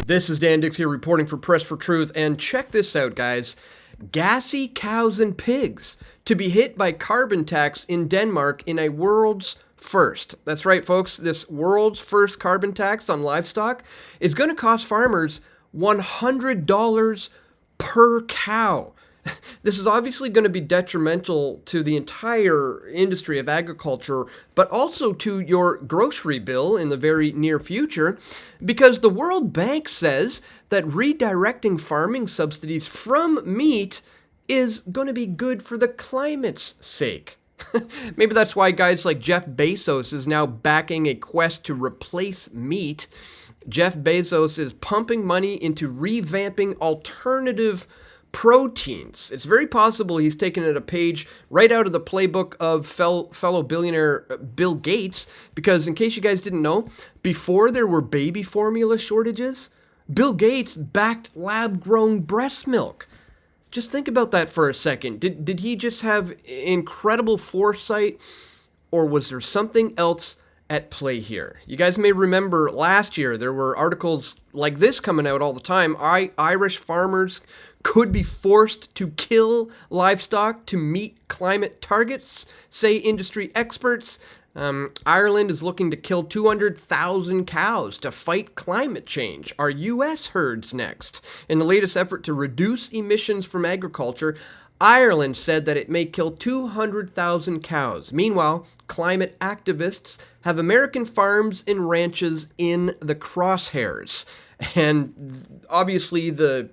This is Dan Dicks here reporting for Press for Truth, and check this out, guys. Gassy cows and pigs to be hit by carbon tax in Denmark in a world's first. That's right, folks. This world's first carbon tax on livestock is going to cost farmers $100 per cow. This is obviously going to be detrimental to the entire industry of agriculture, but also to your grocery bill in the very near future, because the World Bank says that redirecting farming subsidies from meat is going to be good for the climate's sake. Maybe that's why guys like Jeff Bezos is now backing a quest to replace meat. Jeff Bezos is pumping money into revamping alternative proteins. It's very possible he's taken a page right out of the playbook of fellow billionaire Bill Gates, because in case you guys didn't know, before there were baby formula shortages, Bill Gates backed lab-grown breast milk. Just think about that for a second. Did he just have incredible foresight, or was there something else at play here? You guys may remember last year there were articles like this coming out all the time. Irish farmers could be forced to kill livestock to meet climate targets, say industry experts. Ireland is looking to kill 200,000 cows to fight climate change. Are U.S. herds next? In the latest effort to reduce emissions from agriculture, Ireland said that it may kill 200,000 cows. Meanwhile, climate activists have American farms and ranches in the crosshairs. And obviously the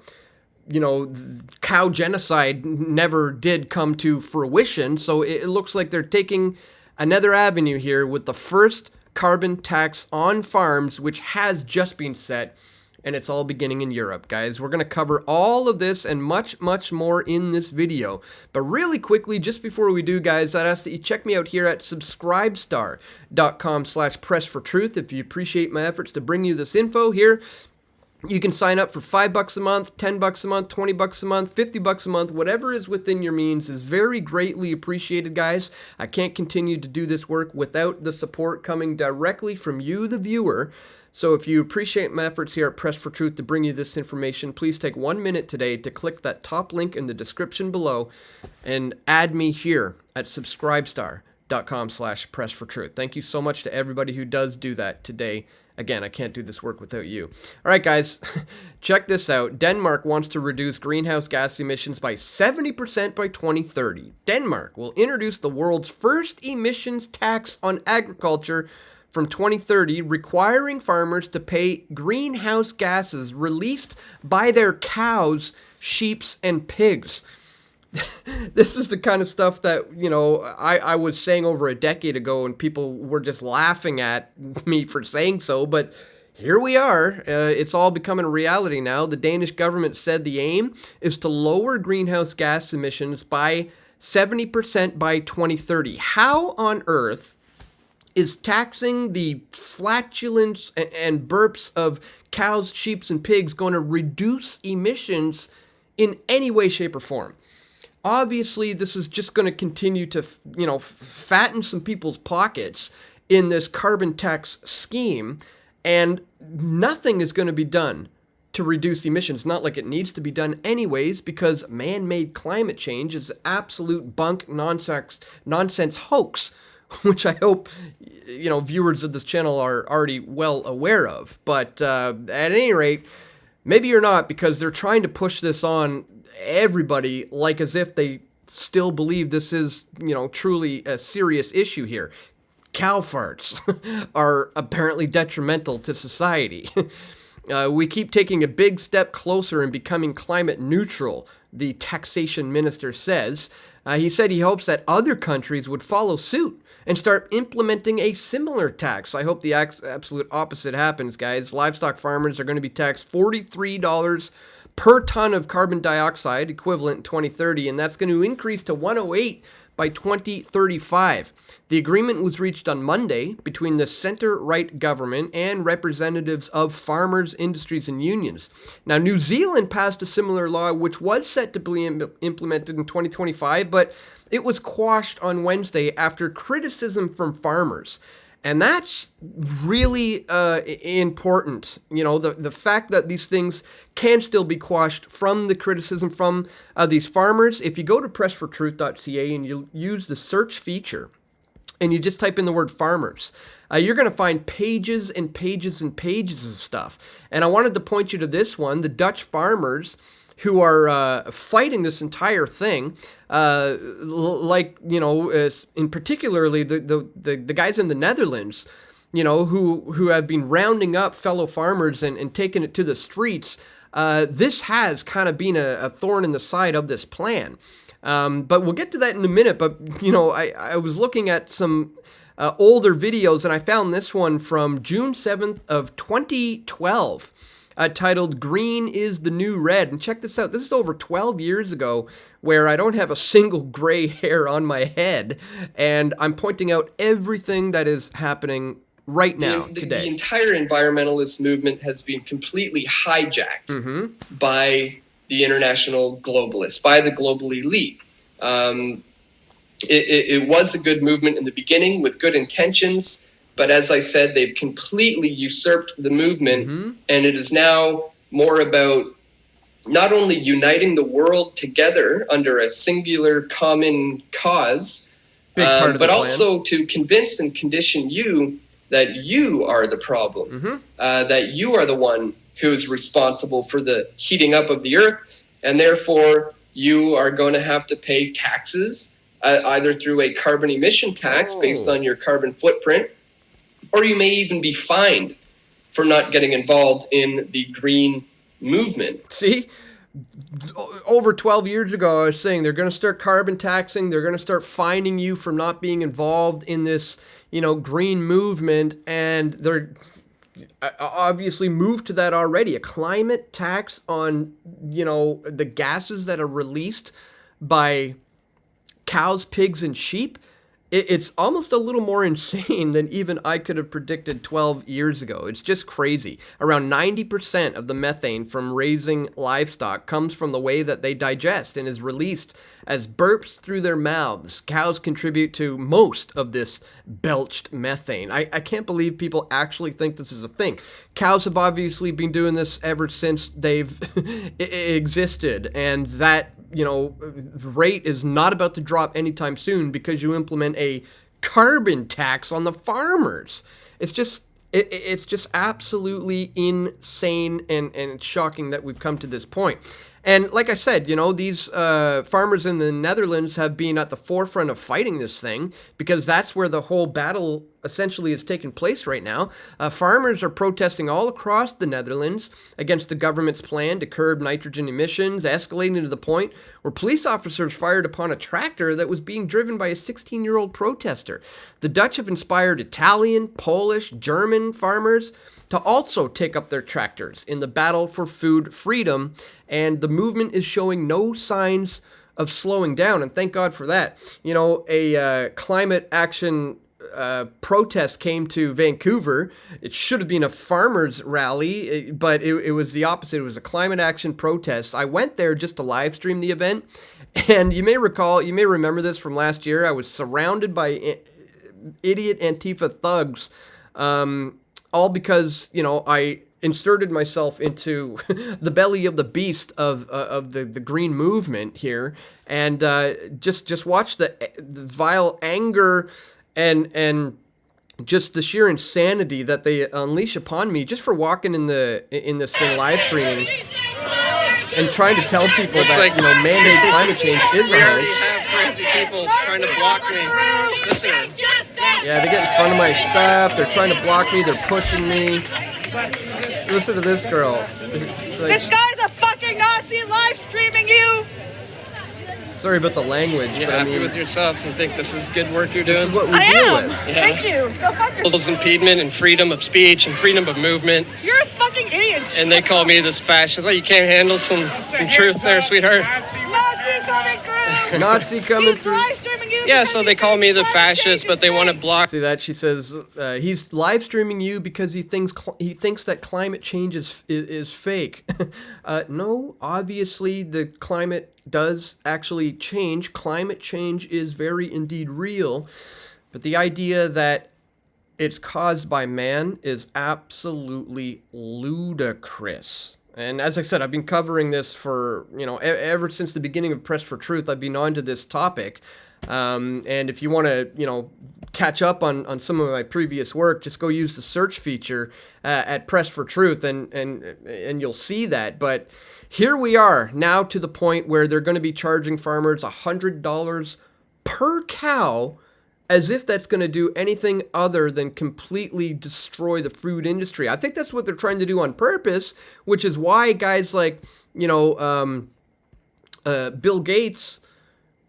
cow genocide never did come to fruition, so it looks like they're taking another avenue here with the first carbon tax on farms, which has just been set, and it's all beginning in Europe, guys. We're going to cover all of this and much, much more in this video. But really quickly, just before we do, guys, I'd ask that you check me out here at subscribestar.com/pressfortruth if you appreciate my efforts to bring you this info here. You can sign up for $5 a month, $10 a month, $20 a month, $50 a month, whatever is within your means is very greatly appreciated, guys. I can't continue to do this work without the support coming directly from you, the viewer. So if you appreciate my efforts here at Press for Truth to bring you this information, please take 1 minute today to click that top link in the description below and add me here at subscribestar.com/pressfortruth. Thank you so much to everybody who does do that today. Again, I can't do this work without you. All right, guys, check this out. Denmark wants to reduce greenhouse gas emissions by 70% by 2030. Denmark will introduce the world's first emissions tax on agriculture from 2030, requiring farmers to pay greenhouse gases released by their cows, sheep, and pigs. This is the kind of stuff that, I was saying over a decade ago, and people were just laughing at me for saying so, but here we are. It's all becoming a reality now. The Danish government said the aim is to lower greenhouse gas emissions by 70% by 2030. How on earth is taxing the flatulence and burps of cows, sheep, and pigs going to reduce emissions in any way, shape, or form? Obviously, this is just going to continue to, fatten some people's pockets in this carbon tax scheme, and nothing is going to be done to reduce emissions. Not like it needs to be done anyways, because man-made climate change is absolute bunk nonsense hoax, which I hope, viewers of this channel are already well aware of. But at any rate, maybe you're not, because they're trying to push this on everybody like as if they still believe this is, truly a serious issue here. Cow farts are apparently detrimental to society. We keep taking a big step closer in becoming climate neutral, the taxation minister says. He said he hopes that other countries would follow suit and start implementing a similar tax. I hope the absolute opposite happens, guys. Livestock farmers are going to be taxed $43 per ton of carbon dioxide equivalent in 2030, and that's going to increase to $108 by 2035. The agreement was reached on Monday between the center-right government and representatives of farmers, industries, and unions. Now, New Zealand passed a similar law, which was set to be implemented in 2025, but it was quashed on Wednesday after criticism from farmers. And that's really important. You know, the fact that these things can still be quashed from the criticism from these farmers. If you go to pressfortruth.ca and you use the search feature and you just type in the word farmers, you're going to find pages and pages and pages of stuff. And I wanted to point you to this one, the Dutch farmers who are fighting this entire thing, like, you know, in particularly the guys in the Netherlands, you know, who have been rounding up fellow farmers and taking it to the streets. This has kind of been a thorn in the side of this plan. But we'll get to that in a minute. But, you know, I was looking at some older videos, and I found this one from June 7th of 2012. Titled Green is the New Red. And check this out. This is over 12 years ago, where I don't have a single gray hair on my head. And I'm pointing out everything that is happening right now, today. The entire environmentalist movement has been completely hijacked by the international globalists, by the global elite. It was a good movement in the beginning with good intentions. But as I said, they've completely usurped the movement, and it is now more about not only uniting the world together under a singular common cause, but also to convince and condition you that you are the problem, that you are the one who is responsible for the heating up of the earth, and therefore you are going to have to pay taxes, either through a carbon emission tax based on your carbon footprint, or you may even be fined for not getting involved in the green movement. See, over 12 years ago, I was saying they're going to start carbon taxing. They're going to start fining you for not being involved in this, you know, green movement. And they're obviously moved to that already. A climate tax on, you know, the gases that are released by cows, pigs, and sheep. It's almost a little more insane than even I could have predicted 12 years ago. It's just crazy. Around 90% of the methane from raising livestock comes from the way that they digest and is released as burps through their mouths. Cows contribute to most of this belched methane. I can't believe people actually think this is a thing. Cows have obviously been doing this ever since they've existed, and that, you know, rate is not about to drop anytime soon because you implement a carbon tax on the farmers. It's just absolutely insane, and it's shocking that we've come to this point. And like I said, you know, these farmers in the Netherlands have been at the forefront of fighting this thing because that's where the whole battle essentially is taking place right now. Farmers are protesting all across the Netherlands against the government's plan to curb nitrogen emissions, escalating to the point where police officers fired upon a tractor that was being driven by a 16-year-old protester. The Dutch have inspired Italian, Polish, German farmers to also take up their tractors in the battle for food freedom, and the movement is showing no signs of slowing down, and thank God for that. You know, a climate action protest came to Vancouver. It should have been a farmers rally, but it was the opposite. It was a climate action protest. I went there just to live stream the event, and you may remember this from last year. I was surrounded by idiot Antifa thugs, all because, you know, I inserted myself into the belly of the beast of the green movement here, and just watch the vile anger and just the sheer insanity that they unleash upon me just for walking in this thing live streaming and trying to tell people that, like, you know, man-made climate change is a hoax. We already have crazy people trying to block me. Listen. Yeah, they get in front of my stuff. They're trying to block me. They're pushing me. Listen to this girl. Like, this guy's a fucking Nazi live streaming you. Sorry about the language, You're but I happy mean, with yourself and think this is good work you're this doing? is what we I deal am. with. Yeah. Thank you. Go fuck yourself. Impediment and freedom of speech and freedom of movement. You're a fucking idiot. And they call me this fascist. Like, you can't handle some truth there, sweetheart. Nazi coming through. Nazi coming He's through. live streaming you. Yeah, because so he they call thinks me the climate fascist, change but is they want to fake. block. See that? She says he's live streaming you because he thinks that climate change is fake. No, obviously the climate does actually change. Climate change is very indeed real, but the idea that it's caused by man is absolutely ludicrous. And as I said, I've been covering this for, ever since the beginning of Press for Truth. I've been on to this topic. And if you want to, catch up on some of my previous work, just go use the search feature at Press for Truth, and you'll see that. But here we are now to the point where they're going to be charging farmers $100 per cow, as if that's going to do anything other than completely destroy the food industry. I think that's what they're trying to do on purpose, which is why guys like, Bill Gates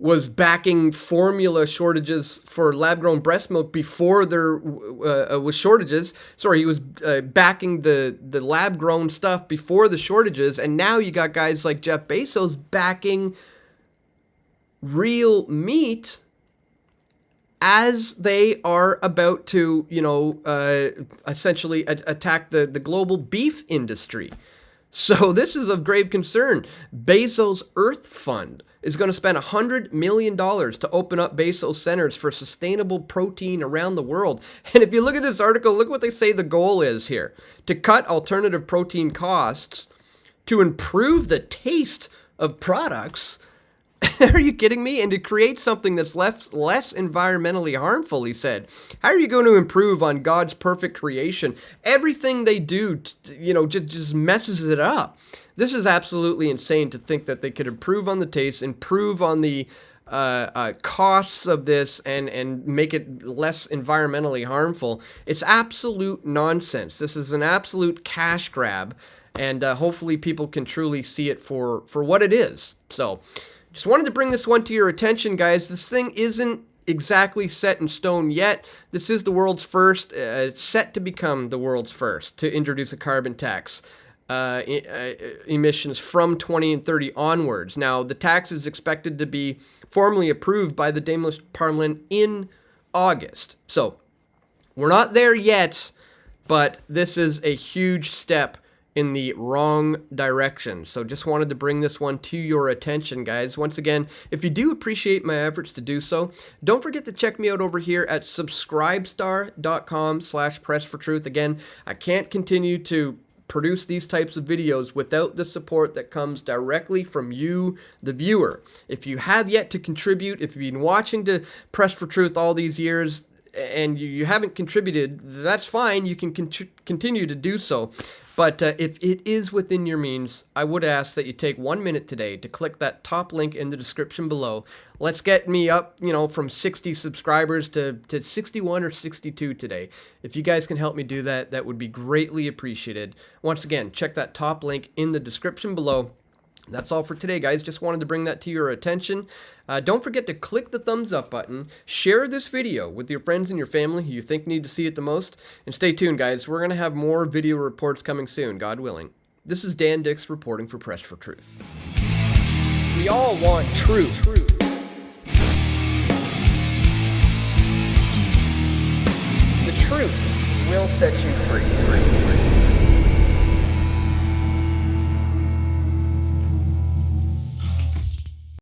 was backing formula shortages for lab-grown breast milk before there was shortages. Sorry, he was backing the lab-grown stuff before the shortages, and now you got guys like Jeff Bezos backing real meat as they are about to, essentially attack the global beef industry. So this is of grave concern. Bezos' Earth Fund is going to spend $100 million to open up Bezos centers for sustainable protein around the world. And if you look at this article, look what they say the goal is here: to cut alternative protein costs, to improve the taste of products. Are you kidding me? And to create something that's less environmentally harmful, he said. How are you going to improve on God's perfect creation? Everything they do, just messes it up. This is absolutely insane to think that they could improve on the taste, improve on the costs of this, and make it less environmentally harmful. It's absolute nonsense. This is an absolute cash grab, and hopefully people can truly see it for what it is. So just wanted to bring this one to your attention, guys. This thing isn't exactly set in stone yet. This is the world's first, it's set to become the world's first to introduce a carbon tax. Emissions from 20 and 30 onwards. Now, the tax is expected to be formally approved by the Danish Parliament in August. So, we're not there yet, but this is a huge step in the wrong direction. So just wanted to bring this one to your attention, guys. Once again, if you do appreciate my efforts to do so, don't forget to check me out over here at subscribestar.com/pressfortruth. Again, I can't continue to produce these types of videos without the support that comes directly from you, the viewer. If you have yet to contribute, if you've been watching to Press for Truth all these years and you haven't contributed, that's fine. You can continue to do so. But if it is within your means, I would ask that you take 1 minute today to click that top link in the description below. Let's get me up, from 60 subscribers to 61 or 62 today. If you guys can help me do that, that would be greatly appreciated. Once again, check that top link in the description below. That's all for today, guys. Just wanted to bring that to your attention. Don't forget to click the thumbs up button. Share this video with your friends and your family who you think need to see it the most. And stay tuned, guys. We're going to have more video reports coming soon, God willing. This is Dan Dicks reporting for Press for Truth. We all want truth. The truth will set you free.